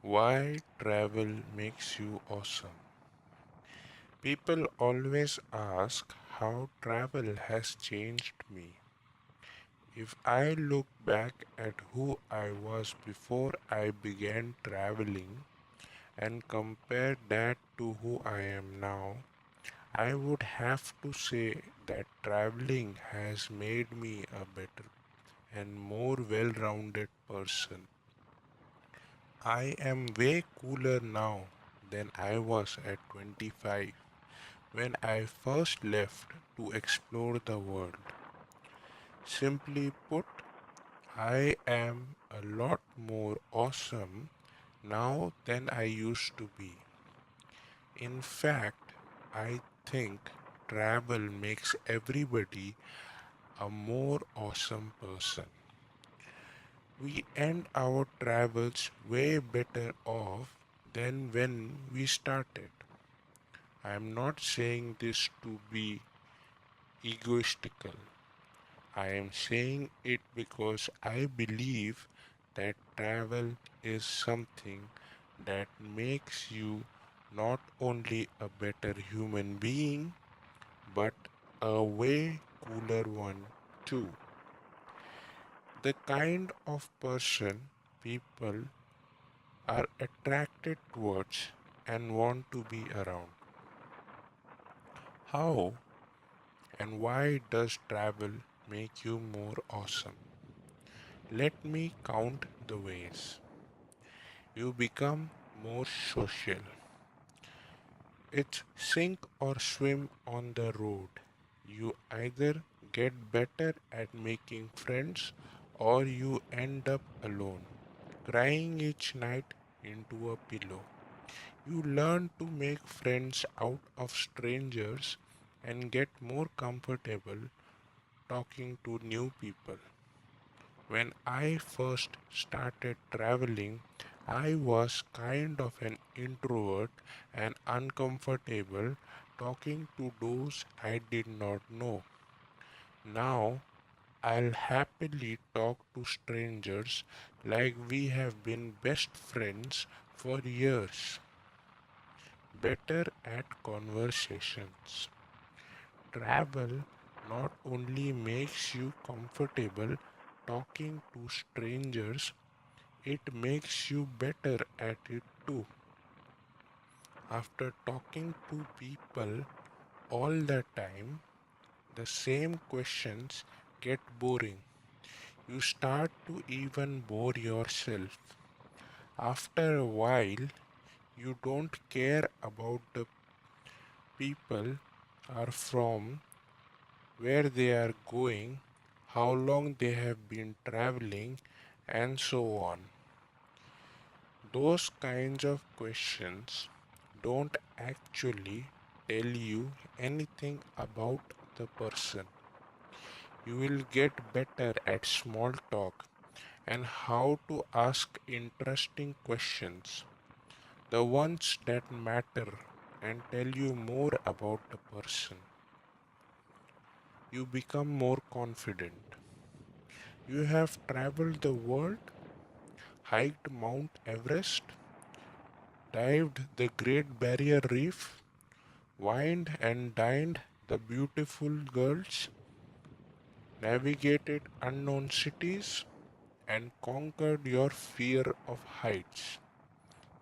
Why travel makes you awesome? People always ask how travel has changed me. If I look back at who I was before I began traveling and compare that to who I am now, I would have to say that traveling has made me a better and more well rounded person. I am way cooler now than I was at 25 when I first left to explore the world. Simply put, I am a lot more awesome now than I used to be. In fact, I think travel makes everybody a more awesome person. We end our travels way better off than when we started. I am not saying this to be egoistical. I am saying it because I believe that travel is something that makes you not only a better human being, but a way cooler one too. The kind of person people are attracted towards and want to be around. How and why does travel make you more awesome? Let me count the ways. You become more social. It's sink or swim on the road. You either get better at making friends or you end up alone, crying each night into a pillow. You learn to make friends out of strangers and get more comfortable talking to new people. When I first started traveling, I was kind of an introvert and uncomfortable talking to those I did not know. Now, I'll happily talk to strangers like we have been best friends for years. Better at conversations. Travel not only makes you comfortable talking to strangers, it makes you better at it too. After talking to people all the time, the same questions get boring. You start to even bore yourself. After a while, you don't care about the people are from, where they are going, how long they have been traveling, and so on. Those kinds of questions don't actually tell you anything about the person. You will get better at small talk and how to ask interesting questions, the ones that matter and tell you more about the person. You become more confident. You have traveled the world, hiked Mount Everest, dived the Great Barrier Reef, wined and dined the beautiful girls, navigated unknown cities, and conquered your fear of heights.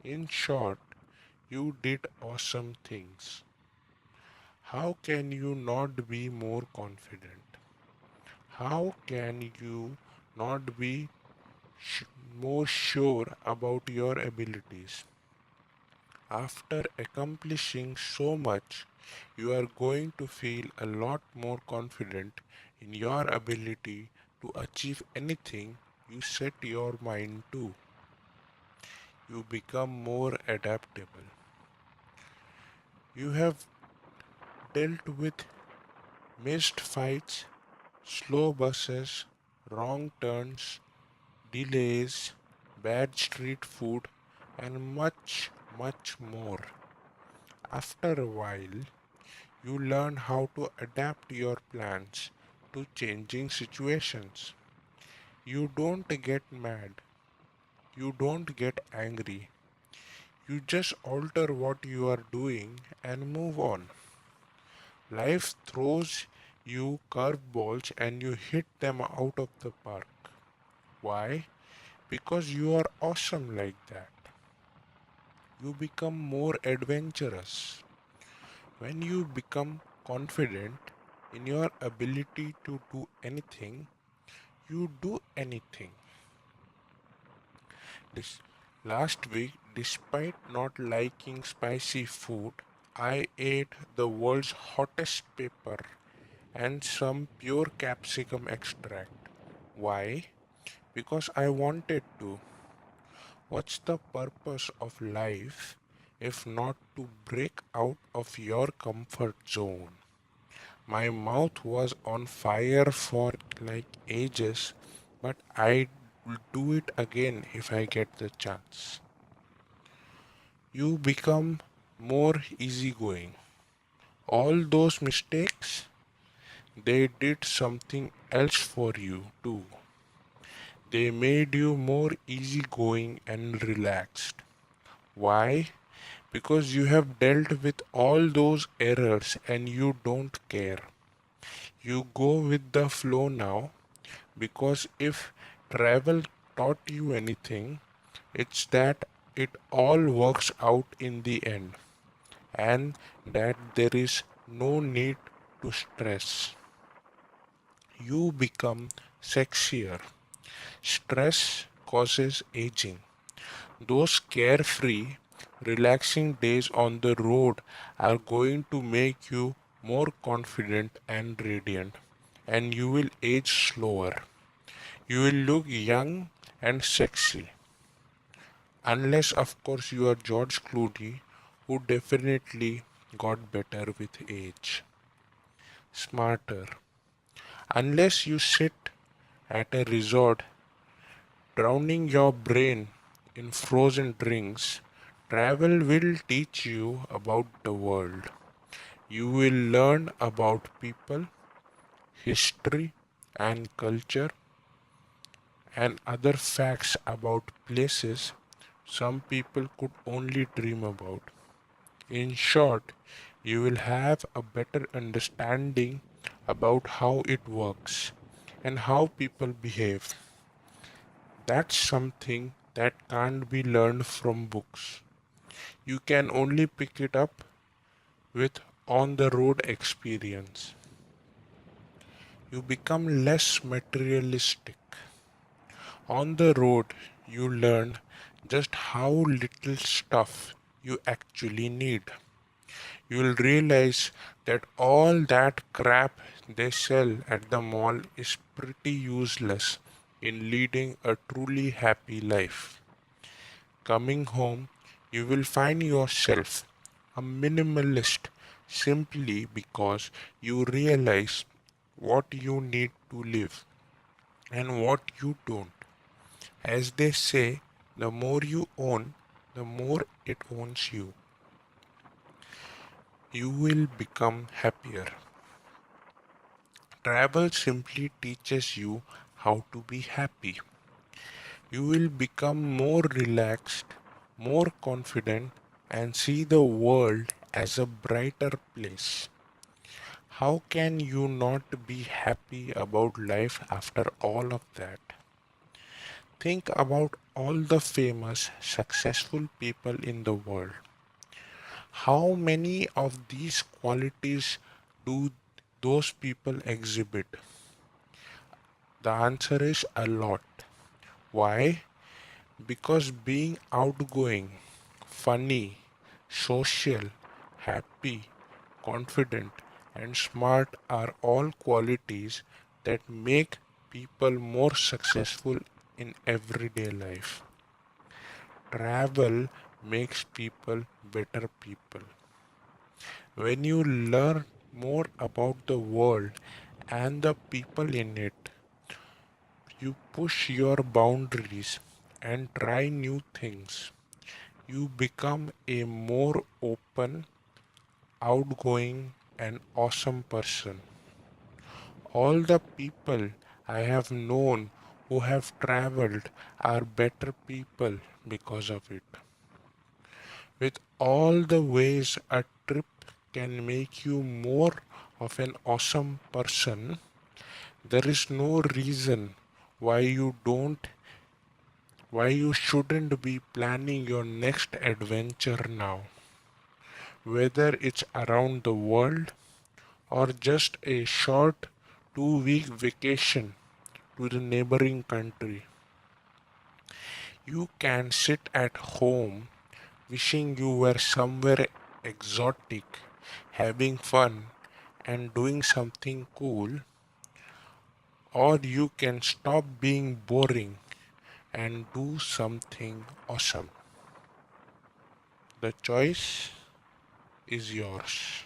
In short, you did awesome things. How can you not be more confident? How can you not be sh- more sure about your abilities? After accomplishing so much, you are going to feel a lot more confident in your ability to achieve anything you set your mind to. You become more adaptable. You have dealt with missed fights, slow buses, wrong turns, delays, bad street food, and much, much more. After a while, you learn how to adapt your plans to changing situations. You don't get mad. You don't get angry. You just alter what you are doing and move on. Life throws you curveballs and you hit them out of the park. Why? Because you are awesome like that. You become more adventurous. When you become confident in your ability to do anything, you do anything. This last week, despite not liking spicy food, I ate the world's hottest pepper and some pure capsicum extract. Why? Because I wanted to. What's the purpose of life if not to break out of your comfort zone? My mouth was on fire for like ages, but I will do it again if I get the chance. You become more easygoing. All those mistakes, they did something else for you too. They made you more easygoing and relaxed. Why? Because you have dealt with all those errors and you don't care. You go with the flow now because if travel taught you anything, it's that it all works out in the end and that there is no need to stress. You become sexier. Stress causes aging. Those carefree, relaxing days on the road are going to make you more confident and radiant, and you will age slower. You will look young and sexy. Unless, of course, you are George Clooney, who definitely got better with age. Smarter. Unless you sit at a resort drowning your brain in frozen drinks, travel will teach you about the world. You will learn about people, history, and culture, and other facts about places some people could only dream about. In short, you will have a better understanding about how it works and how people behave. That's something that can't be learned from books. You can only pick it up with on the road experience. You become less materialistic. On the road, you learn just how little stuff you actually need. You'll realize that all that crap they sell at the mall is pretty useless in leading a truly happy life. Coming home, you will find yourself a minimalist simply because you realize what you need to live and what you don't. As they say, the more you own, the more it owns you. You will become happier. Travel simply teaches you how to be happy. You will become more relaxed, more confident, and see the world as a brighter place. How can you not be happy about life after all of that? Think about all the famous, successful people in the world. How many of these qualities do those people exhibit? The answer is a lot. Why? Because being outgoing, funny, social, happy, confident, and smart are all qualities that make people more successful in everyday life. Travel makes people better people. When you learn more about the world and the people in it, you push your boundaries and try new things. You become a more open, outgoing, and awesome person. All the people I have known who have traveled are better people because of it. With all the ways a trip can make you more of an awesome person, there is no reason why you don't why you shouldn't be planning your next adventure now. Whether it's around the world or just a short 2 week vacation to the neighboring country, you can sit at home wishing you were somewhere exotic, having fun, and doing something cool, or you can stop being boring and do something awesome. The choice is yours.